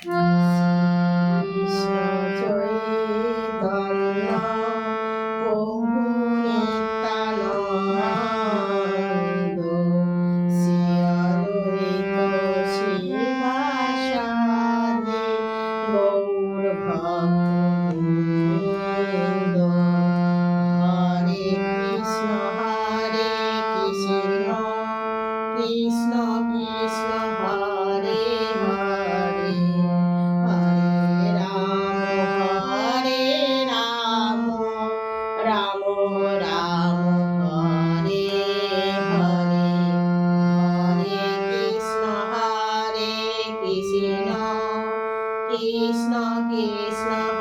কৃষ্ণ চৈতন্য প্রভু নিত্যানন্দ শ্রী অদ্বৈত শিবাসাদি গৌর ভক্তবৃন্দ। হরে কৃষ্ণ কৃষ্ণ কৃষ্ণ হরে হরে, হরে রাম রাম রাম হরে হরে, হরে কৃষ্ণ কৃষ্ণ কৃষ্ণ